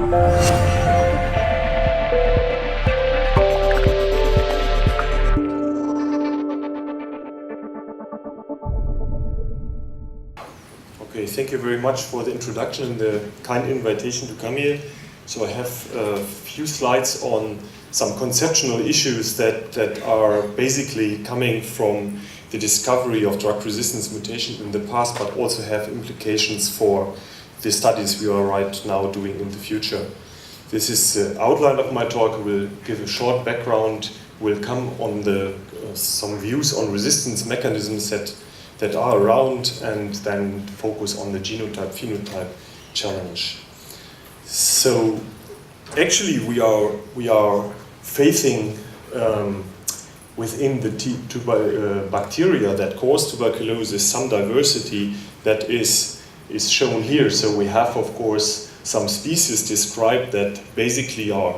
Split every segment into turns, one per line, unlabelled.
Okay, thank you very much for the introduction and the kind invitation to come here. So I have a few slides on some conceptual issues that are basically coming from the discovery of drug resistance mutation in the past, but also have implications for the studies we are right now doing in the future. This is the outline of my talk. We'll give a short background. We'll come on some views on resistance mechanisms that are around, and then focus on the genotype-phenotype challenge. So actually we are facing within the bacteria that cause tuberculosis some diversity that is shown here. So we have, of course, some species described that basically are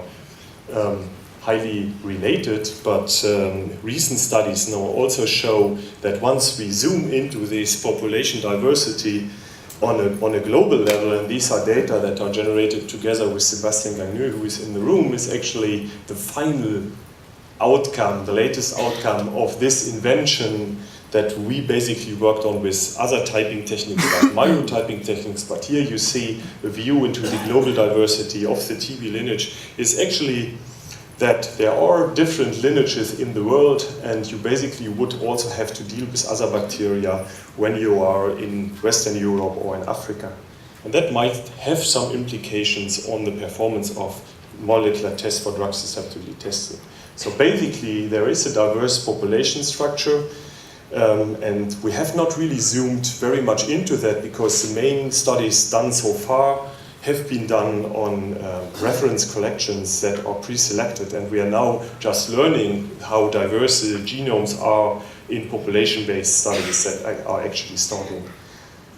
highly related, but recent studies now also show that once we zoom into this population diversity on a global level, and these are data that are generated together with Sebastian Gagneux, who is in the room, is actually the final outcome, the latest outcome of this invention that we basically worked on with other typing techniques like microtyping techniques. But here you see a view into the global diversity of the TB lineage is actually that there are different lineages in the world, and you basically would also have to deal with other bacteria when you are in Western Europe or in Africa. And that might have some implications on the performance of molecular tests for drug susceptibility testing. So basically there is a diverse population structure, and we have not really zoomed very much into that because the main studies done so far have been done on reference collections that are pre-selected, and we are now just learning how diverse the genomes are in population-based studies that are actually starting.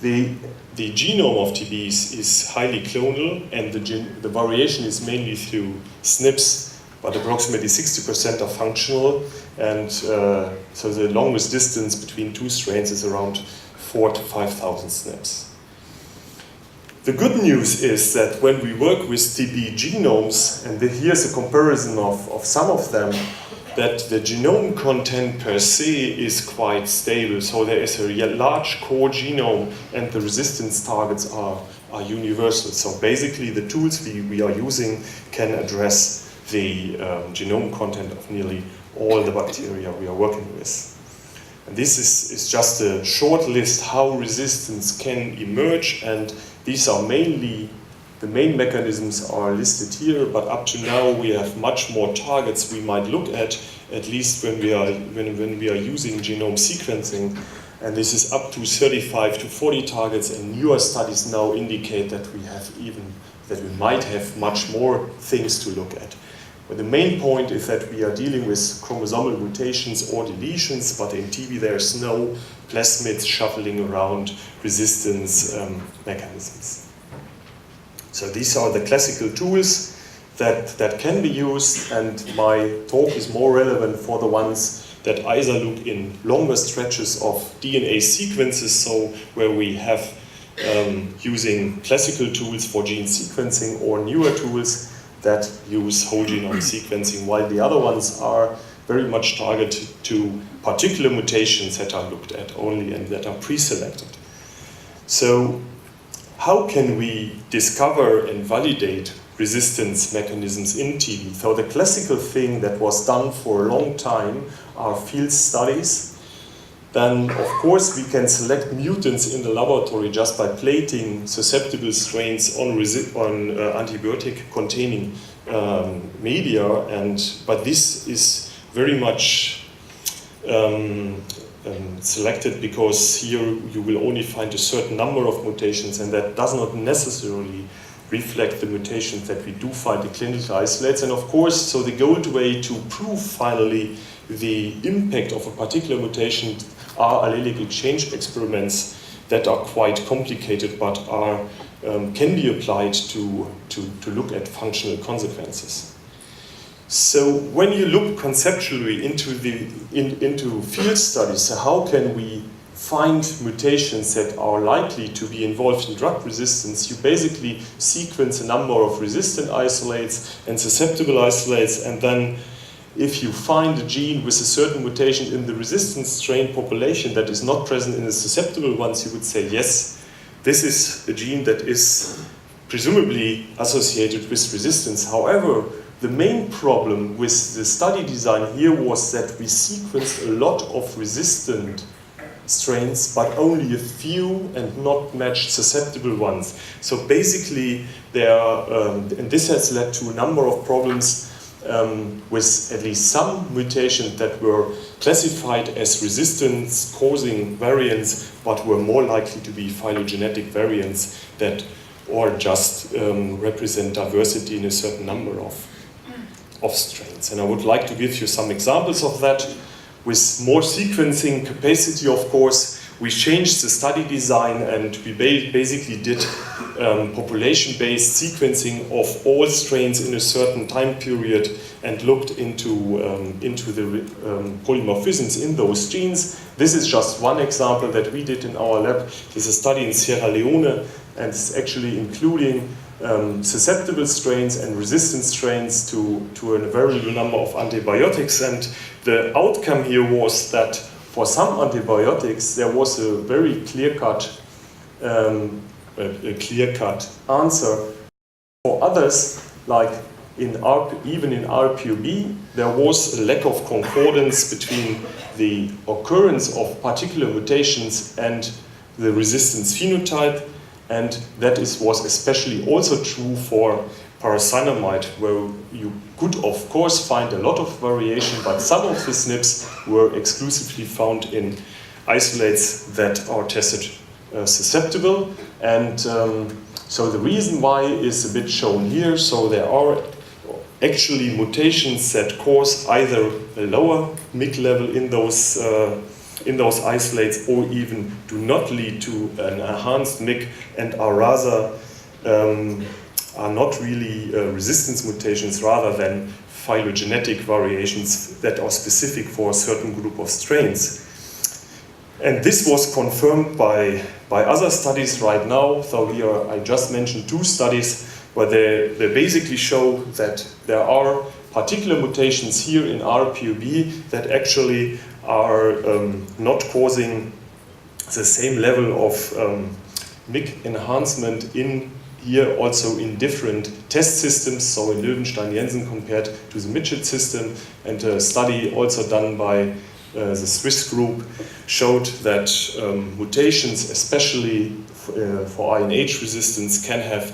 The genome of TBs is highly clonal, and the variation is mainly through SNPs, but approximately 60% are functional, and so the longest distance between two strains is around 4,000 to 5,000 SNPs. The good news is that when we work with TB genomes, and here's a comparison of some of them, that the genome content per se is quite stable. So there is a large core genome, and the resistance targets are universal. So basically the tools we are using can address the genome content of nearly all the bacteria we are working with. And this is just a short list how resistance can emerge, and these are mainly, the main mechanisms are listed here, but up to now we have much more targets we might look at least when we are using genome sequencing. And this is up to 35 to 40 targets, and newer studies now indicate that we might have much more things to look at. But the main point is that we are dealing with chromosomal mutations or deletions, but in TB there's no plasmids shuffling around resistance mechanisms. So these are the classical tools that can be used, and my talk is more relevant for the ones that either look in longer stretches of DNA sequences, so where we have using classical tools for gene sequencing, or newer tools that use whole genome sequencing, while the other ones are very much targeted to particular mutations that are looked at only and that are pre-selected. So how can we discover and validate resistance mechanisms in TB? So the classical thing that was done for a long time are field studies. Then, of course, we can select mutants in the laboratory just by plating susceptible strains on antibiotic-containing media, but this is very much selected because here you will only find a certain number of mutations, and that does not necessarily reflect the mutations that we do find in clinical isolates. And of course, so the gold way to prove finally the impact of a particular mutation are allelic exchange experiments that are quite complicated, but can be applied to look at functional consequences. So when you look conceptually into field studies, so how can we find mutations that are likely to be involved in drug resistance, you basically sequence a number of resistant isolates and susceptible isolates, and then if you find a gene with a certain mutation in the resistant strain population that is not present in the susceptible ones, you would say, yes, this is a gene that is presumably associated with resistance. However, the main problem with the study design here was that we sequenced a lot of resistant strains, but only a few and not matched susceptible ones. So basically, and this has led to a number of problems with at least some mutations that were classified as resistance-causing variants, but were more likely to be phylogenetic variants that or just represent diversity in a certain number of strains. And I would like to give you some examples of that. With more sequencing capacity, of course, we changed the study design and we basically did population-based sequencing of all strains in a certain time period and looked into the polymorphisms in those genes. This is just one example that we did in our lab. There's a study in Sierra Leone, and it's actually including susceptible strains and resistant strains to a very low number of antibiotics. And the outcome here was that for some antibiotics, there was a very clear-cut answer. For others, like even in RPOB, there was a lack of concordance between the occurrence of particular mutations and the resistance phenotype, and that was especially also true for parasinamide, where you could of course find a lot of variation, but some of the SNPs were exclusively found in isolates that are tested susceptible. And so the reason why is a bit shown here. So there are actually mutations that cause either a lower MYC level in those isolates, or even do not lead to an enhanced MYC and are rather are not really resistance mutations, rather than phylogenetic variations that are specific for a certain group of strains. And this was confirmed by other studies right now. So here I just mentioned two studies where they basically show that there are particular mutations here in RPOB that actually are not causing the same level of MYC enhancement in here also in different test systems, so in Löwenstein-Jensen compared to the Midget system. And a study also done by the Swiss group showed that mutations, especially for INH resistance, can have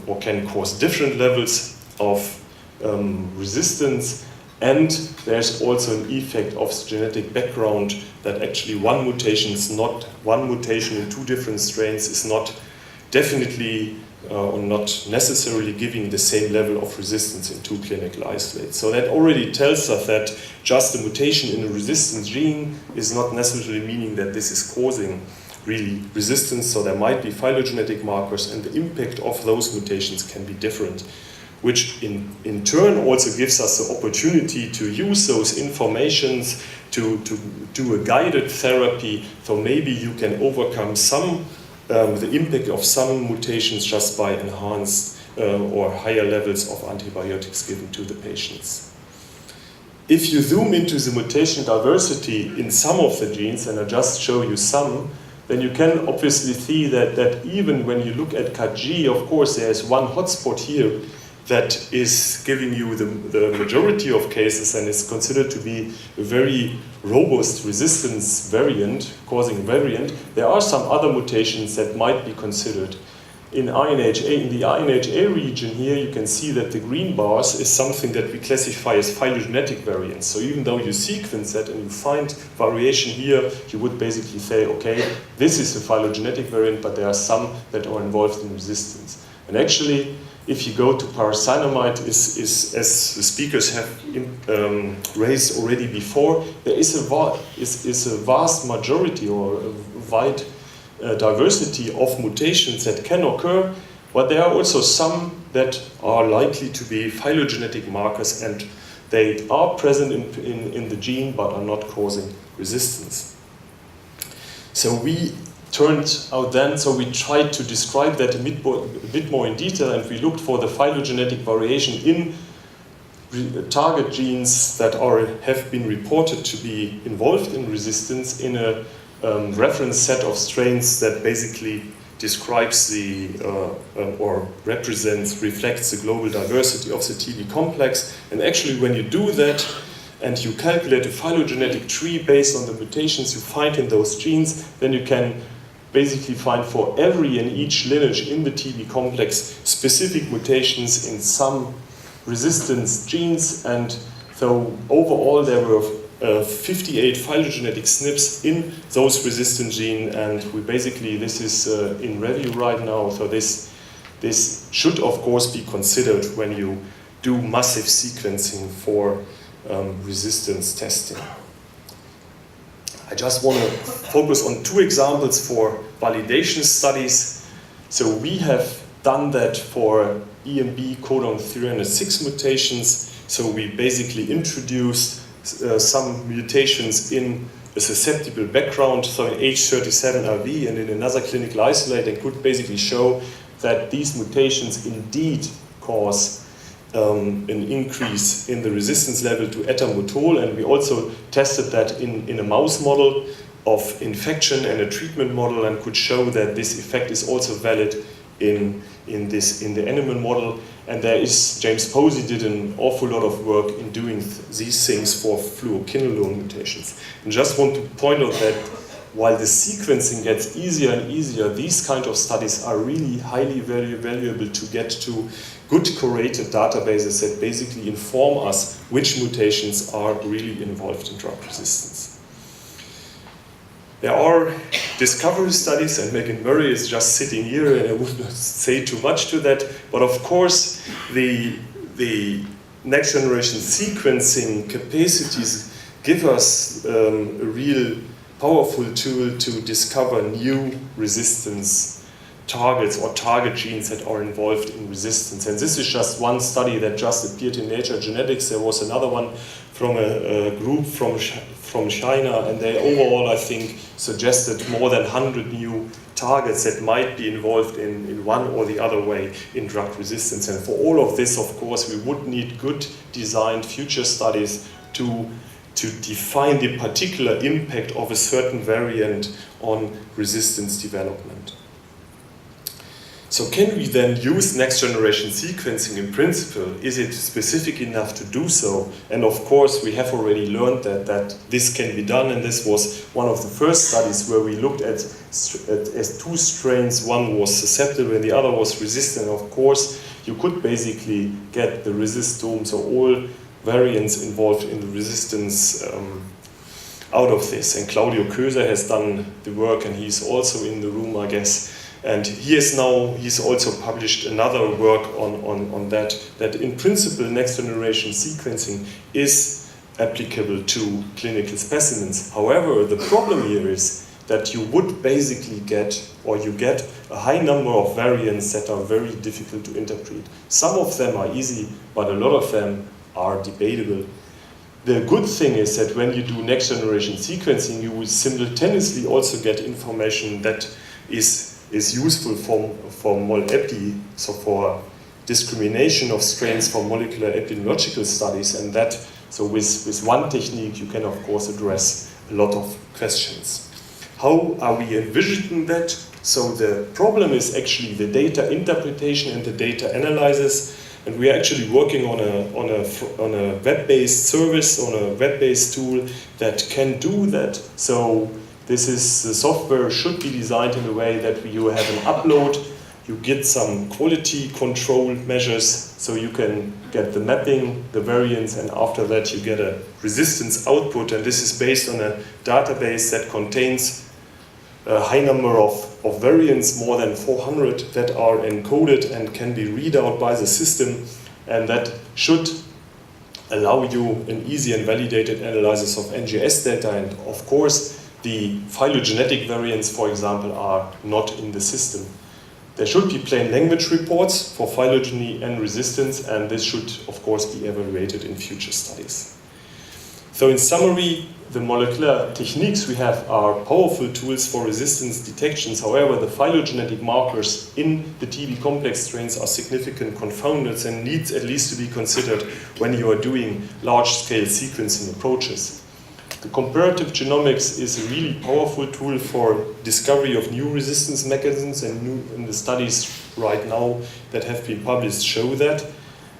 or can cause different levels of resistance. And there's also an effect of the genetic background that actually one mutation in two different strains is not definitely or not necessarily giving the same level of resistance in two clinical isolates. So that already tells us that just a mutation in a resistance gene is not necessarily meaning that this is causing really resistance. So there might be phylogenetic markers, and the impact of those mutations can be different, which in turn also gives us the opportunity to use those informations to do a guided therapy. So maybe you can overcome the impact of some mutations just by enhanced or higher levels of antibiotics given to the patients. If you zoom into the mutation diversity in some of the genes, and I just show you some, then you can obviously see that even when you look at CAG, of course there is one hotspot here that is giving you the majority of cases and is considered to be a very robust resistance variant, causing variant. There are some other mutations that might be considered. In the INHA region here, you can see that the green bars is something that we classify as phylogenetic variants. So even though you sequence that and you find variation here, you would basically say, okay, this is a phylogenetic variant, but there are some that are involved in resistance. And actually, if you go to parasinamide, as the speakers have raised already before, there is a vast majority or a wide diversity of mutations that can occur, but there are also some that are likely to be phylogenetic markers, and they are present in the gene but are not causing resistance. So we turned out then, so we tried to describe that a bit more in detail, and we looked for the phylogenetic variation in target genes that have been reported to be involved in resistance in a reference set of strains that basically describes or reflects the global diversity of the TB complex. And actually when you do that and you calculate a phylogenetic tree based on the mutations you find in those genes, then you can basically find for every and each lineage in the TB complex specific mutations in some resistance genes. And so overall there were 58 phylogenetic SNPs in those resistant genes, and we basically, this is in review right now, so this should of course be considered when you do massive sequencing for resistance testing. I just want to focus on 2 examples for validation studies. So we have done that for EMB codon 306 mutations. So we basically introduced some mutations in a susceptible background, so in H37RV and in another clinical isolate, and could basically show that these mutations indeed cause an increase in the resistance level to ethamutol. And we also tested that in a mouse model of infection and a treatment model, and could show that this effect is also valid in the animal model. And there is, James Posey did an awful lot of work in doing these things for fluoroquinolone mutations. And just want to point out that while the sequencing gets easier and easier, these kind of studies are really highly valuable to get to good curated databases that basically inform us which mutations are really involved in drug resistance. There are discovery studies, and Megan Murray is just sitting here, and I would not say too much to that, but of course the next generation sequencing capacities give us a real powerful tool to discover new resistance targets or target genes that are involved in resistance. And this is just one study that just appeared in Nature Genetics. There was another one from a group from China, and they overall, I think, suggested more than 100 new targets that might be involved in one or the other way in drug resistance. And for all of this, of course, we would need good designed future studies to define the particular impact of a certain variant on resistance development. So can we then use next generation sequencing in principle? Is it specific enough to do so? And of course we have already learned that this can be done, and this was one of the first studies where we looked at 2 strains. One was susceptible and the other was resistant. Of course you could basically get the resistome, so all variants involved in the resistance out of this. And Claudio Köser has done the work, and he's also in the room, I guess. And he's also published another work on that in principle next generation sequencing is applicable to clinical specimens. However, the problem here is that you would basically get a high number of variants that are very difficult to interpret. Some of them are easy, but a lot of them are debatable. The good thing is that when you do next generation sequencing, you will simultaneously also get information that is useful for MolEpi, so for discrimination of strains for molecular epidemiological studies, and that, so with one technique you can of course address a lot of questions. How are we envisioning that? So the problem is actually the data interpretation and the data analysis, and we are actually working on a web-based service, on a web-based tool that can do that. So the software should be designed in a way that you have an upload, you get some quality control measures, so you can get the mapping, the variants, and after that you get a resistance output. And this is based on a database that contains a high number of variants, more than 400, that are encoded and can be read out by the system, and that should allow you an easy and validated analysis of NGS data. And of course, the phylogenetic variants, for example, are not in the system. There should be plain language reports for phylogeny and resistance, and this should, of course, be evaluated in future studies. So in summary, the molecular techniques we have are powerful tools for resistance detections. However, the phylogenetic markers in the TB complex strains are significant confounders and needs at least to be considered when you are doing large-scale sequencing approaches. The comparative genomics is a really powerful tool for discovery of new resistance mechanisms, and the studies right now that have been published show that.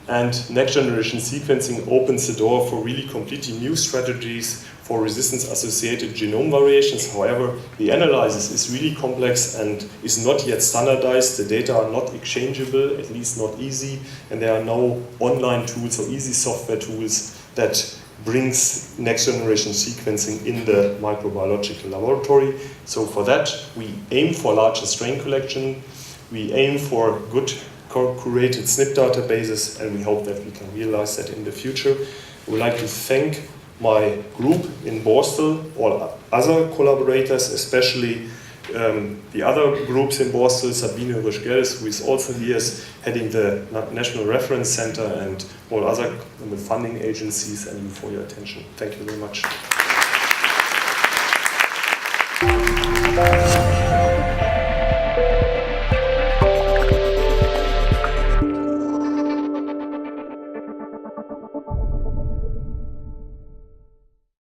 And next-generation sequencing opens the door for really completely new strategies for resistance-associated genome variations. However, the analysis is really complex and is not yet standardized. The data are not exchangeable, at least not easy, and there are no online tools or easy software tools that brings next-generation sequencing in the microbiological laboratory. So for that, we aim for larger strain collection, we aim for good curated SNP databases, and we hope that we can realize that in the future. I would like to thank my group in Borstel, all other collaborators, especially the other groups in Borstel, Sabine Röschgels, who is also here heading the National Reference Center, and all other funding agencies, and you for your attention. Thank you very much.